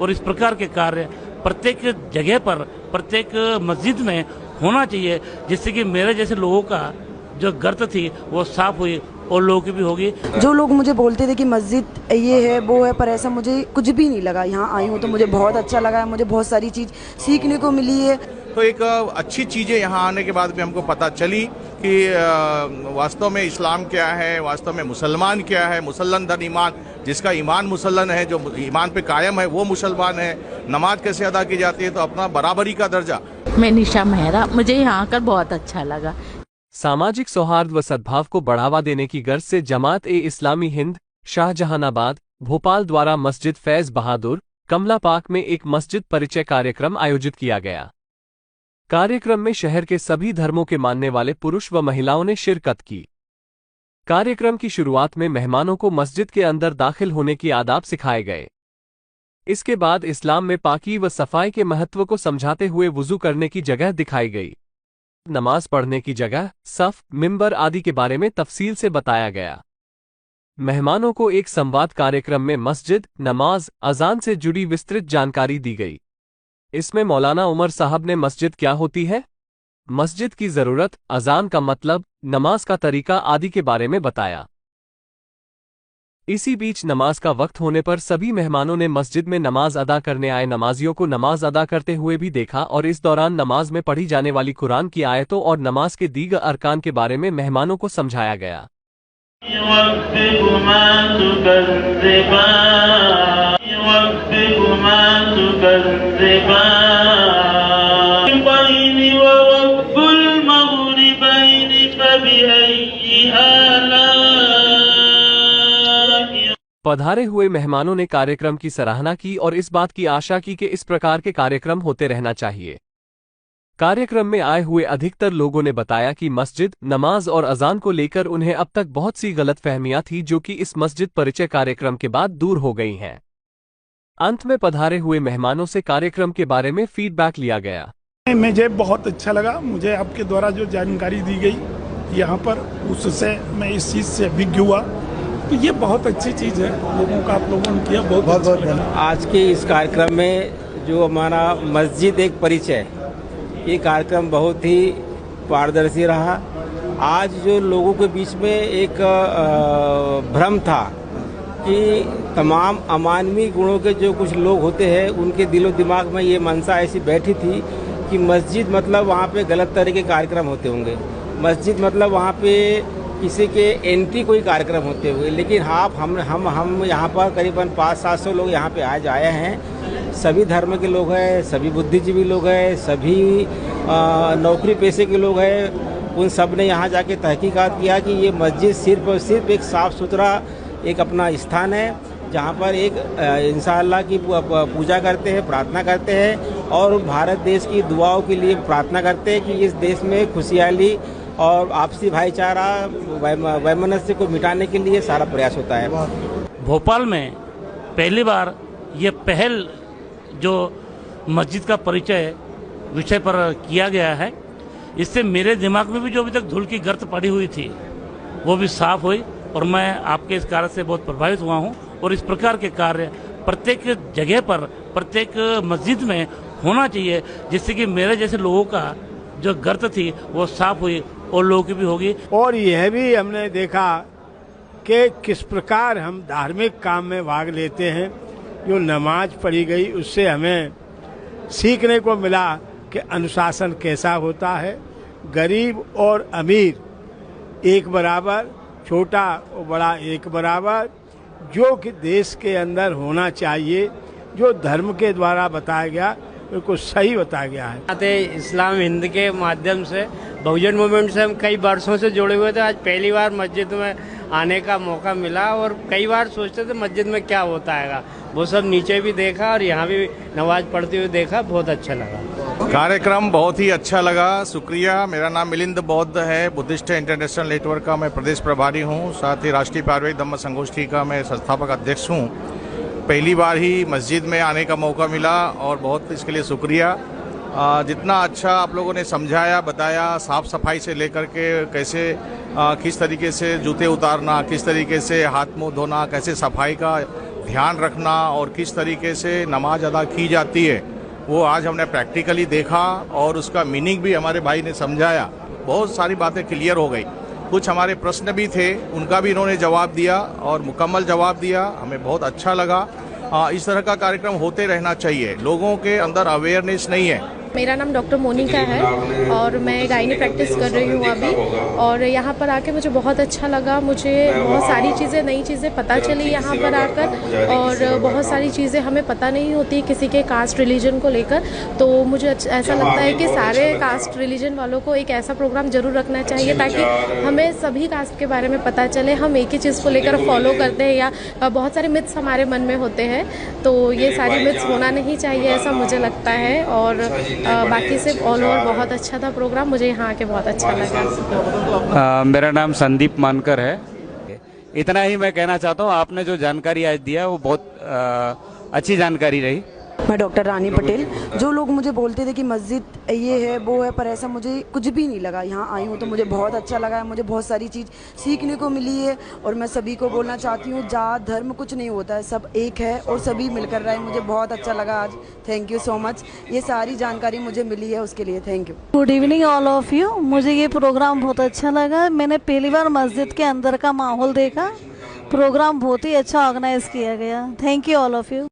और इस प्रकार के कार्य प्रत्येक जगह पर, प्रत्येक मस्जिद में होना चाहिए, जिससे कि मेरे जैसे लोगों का जो गर्त थी वो साफ हुई और लोगों की भी होगी। जो लोग मुझे बोलते थे कि मस्जिद ये है वो है, पर ऐसा मुझे कुछ भी नहीं लगा। यहाँ आई हूँ तो मुझे बहुत अच्छा लगा है, मुझे बहुत सारी चीज़ सीखने को मिली है। तो एक अच्छी चीज़ें यहाँ आने के बाद भी हमको पता चली कि वास्तव में इस्लाम क्या है, वास्तव में मुसलमान क्या है। मुसल्लन धन ईमान, जिसका ईमान मुसल्लन है, जो ईमान पे कायम है, वो मुसलमान है। नमाज कैसे अदा की जाती है, तो अपना बराबरी का दर्जा। मैं निशा मेहरा, मुझे यहाँ आकर बहुत अच्छा लगा। सामाजिक सौहार्द व सद्भाव को बढ़ावा देने की गर्ज से जमात-ए-इस्लामी हिंद शाहजहानाबाद भोपाल द्वारा मस्जिद फैज बहादुर कमला पार्क में एक मस्जिद परिचय कार्यक्रम आयोजित किया गया। कार्यक्रम में शहर के सभी धर्मों के मानने वाले पुरुष व महिलाओं ने शिरकत की। कार्यक्रम की शुरुआत में मेहमानों को मस्जिद के अंदर दाखिल होने की आदाब सिखाए गए। इसके बाद इस्लाम में पाकी व सफाई के महत्व को समझाते हुए वुजू करने की जगह दिखाई गई। नमाज पढ़ने की जगह, सफ, मिंबर आदि के बारे में तफसील से बताया गया। मेहमानों को एक संवाद कार्यक्रम में मस्जिद, नमाज, अजान से जुड़ी विस्तृत जानकारी दी गई। इसमें मौलाना उमर साहब ने मस्जिद क्या होती है, मस्जिद की ज़रूरत, अजान का मतलब, नमाज का तरीका आदि के बारे में बताया। इसी बीच नमाज का वक्त होने पर सभी मेहमानों ने मस्जिद में नमाज अदा करने आए नमाजियों को नमाज अदा करते हुए भी देखा और इस दौरान नमाज में पढ़ी जाने वाली कुरान की आयतों और नमाज के दीगर अरकान के बारे में मेहमानों को समझाया गया। पधारे हुए मेहमानों ने कार्यक्रम की सराहना की और इस बात की आशा की कि इस प्रकार के कार्यक्रम होते रहना चाहिए। कार्यक्रम में आए हुए अधिकतर लोगों ने बताया कि मस्जिद, नमाज और अजान को लेकर उन्हें अब तक बहुत सी गलतफहमियां थी, जो कि इस मस्जिद परिचय कार्यक्रम के बाद दूर हो गई हैं। अंत में पधारे हुए मेहमानों से कार्यक्रम के बारे में फीडबैक लिया गया। मुझे बहुत अच्छा लगा। मुझे आपके द्वारा जो जानकारी दी गई यहाँ पर, उससे मैं इस चीज़ से अभिज्ञ हुआ। तो ये बहुत अच्छी चीज़ है, लोगों का आप लोगों ने किया, बहुत अच्छा लगा। आज के इस कार्यक्रम में जो हमारा मस्जिद एक परिचय, ये कार्यक्रम बहुत ही पारदर्शी रहा। आज जो लोगों के बीच में एक भ्रम था कि तमाम अमानवी गुणों के जो कुछ लोग होते हैं, उनके दिलो दिमाग में ये मनसा ऐसी बैठी थी कि मस्जिद मतलब वहाँ पे गलत तरह के कार्यक्रम होते होंगे, मस्जिद मतलब वहाँ पे किसी के एंट्री कोई कार्यक्रम होते हुए। लेकिन हम यहाँ पर करीबन 500-700 लोग यहाँ पे आज आए हैं। सभी धर्म के लोग हैं, सभी बुद्धिजीवी लोग हैं, सभी नौकरी पेशे के लोग हैं। उन सब ने यहाँ जाके तहकीकात किया कि ये मस्जिद सिर्फ और सिर्फ एक साफ़ सुथरा एक अपना स्थान है, जहाँ पर एक इंशाअल्लाह की पूजा करते हैं, प्रार्थना करते हैं और भारत देश की दुआओं के लिए प्रार्थना करते हैं कि इस देश में खुशहाली और आपसी भाईचारा, वैमनस्य को मिटाने के लिए सारा प्रयास होता है। भोपाल में पहली बार ये पहल जो मस्जिद का परिचय विषय पर किया गया है, इससे मेरे दिमाग में भी जो अभी तक धूल की गर्त पड़ी हुई थी वो भी साफ हुई और मैं आपके इस कार्य से बहुत प्रभावित हुआ हूँ। और इस प्रकार के कार्य प्रत्येक जगह पर, प्रत्येक मस्जिद में होना चाहिए, जिससे कि मेरे जैसे लोगों का जो गर्त थी वो साफ हुई और लोगों की भी होगी। और यह भी हमने देखा कि किस प्रकार हम धार्मिक काम में भाग लेते हैं। जो नमाज पढ़ी गई उससे हमें सीखने को मिला कि अनुशासन कैसा होता है, गरीब और अमीर एक बराबर, छोटा और बड़ा एक बराबर, जो कि देश के अंदर होना चाहिए, जो धर्म के द्वारा बताया गया बिल्कुल सही बताया गया है। इस्लाम हिंद के माध्यम से, बहुजन मूवमेंट से हम कई वर्षों से जुड़े हुए थे। आज पहली बार मस्जिद में आने का मौका मिला और कई बार सोचते थे मस्जिद में क्या होता है, वो सब नीचे भी देखा और यहाँ भी नमाज पढ़ते हुए देखा, बहुत अच्छा लगा। कार्यक्रम बहुत ही अच्छा लगा, शुक्रिया। मेरा नाम मिलिंद बौद्ध है, बुद्धिस्ट इंटरनेशनल नेटवर्क का मैं प्रदेश प्रभारी हूँ, साथ ही राष्ट्रीय पारिवारिक धम्म संगोष्ठी का मैं संस्थापक अध्यक्ष हूँ। पहली बार ही मस्जिद में आने का मौका मिला और बहुत इसके लिए शुक्रिया। जितना अच्छा आप लोगों ने समझाया, बताया, साफ़ सफाई से लेकर के कैसे किस तरीके से जूते उतारना, किस तरीके से हाथ मुंह धोना, कैसे सफाई का ध्यान रखना और किस तरीके से नमाज अदा की जाती है वो आज हमने प्रैक्टिकली देखा और उसका मीनिंग भी हमारे भाई ने समझाया। बहुत सारी बातें क्लियर हो गई। कुछ हमारे प्रश्न भी थे, उनका भी इन्होंने जवाब दिया और मुकम्मल जवाब दिया। हमें बहुत अच्छा लगा। इस तरह का कार्यक्रम होते रहना चाहिए। लोगों के अंदर अवेयरनेस नहीं है। मेरा नाम डॉक्टर मोनिका है और मैं गायनी प्रैक्टिस कर रही हूँ अभी, और यहाँ पर आके मुझे बहुत अच्छा लगा। मुझे बहुत सारी चीज़ें, नई चीज़ें पता चली यहाँ पर आकर, और बहुत सारी चीज़ें हमें पता नहीं होती किसी के कास्ट रिलीजन को लेकर। तो मुझे ऐसा लगता है कि सारे कास्ट रिलीजन वालों को एक ऐसा प्रोग्राम जरूर रखना चाहिए ताकि हमें सभी कास्ट के बारे में पता चले। हम एक ही चीज़ को लेकर फॉलो करते हैं या बहुत सारे मिथ्स हमारे मन में होते हैं, तो ये सारी मिथ्स होना नहीं चाहिए, ऐसा मुझे लगता है। और बाकी से ऑल ओवर बहुत अच्छा था प्रोग्राम, मुझे यहाँ आके बहुत अच्छा लगा। मेरा नाम संदीप मानकर है। इतना ही मैं कहना चाहता हूँ, आपने जो जानकारी आज दिया वो बहुत अच्छी जानकारी रही। मैं डॉक्टर रानी पटेल। जो लोग मुझे बोलते थे कि मस्जिद ये है वो है, पर ऐसा मुझे कुछ भी नहीं लगा। यहाँ आई हूँ तो मुझे बहुत अच्छा लगा है। मुझे बहुत सारी चीज़ सीखने को मिली है और मैं सभी को बोलना चाहती हूँ, जात धर्म कुछ नहीं होता है, सब एक है और सभी मिलकर रहे। मुझे बहुत अच्छा लगा आज। Thank you so much. ये सारी जानकारी मुझे मिली है, उसके लिए thank you. Good evening all of you. मुझे ये प्रोग्राम बहुत अच्छा लगा। मैंने पहली बार मस्जिद के अंदर का माहौल देखा। प्रोग्राम बहुत ही अच्छा ऑर्गेनाइज किया गया। Thank you all of you.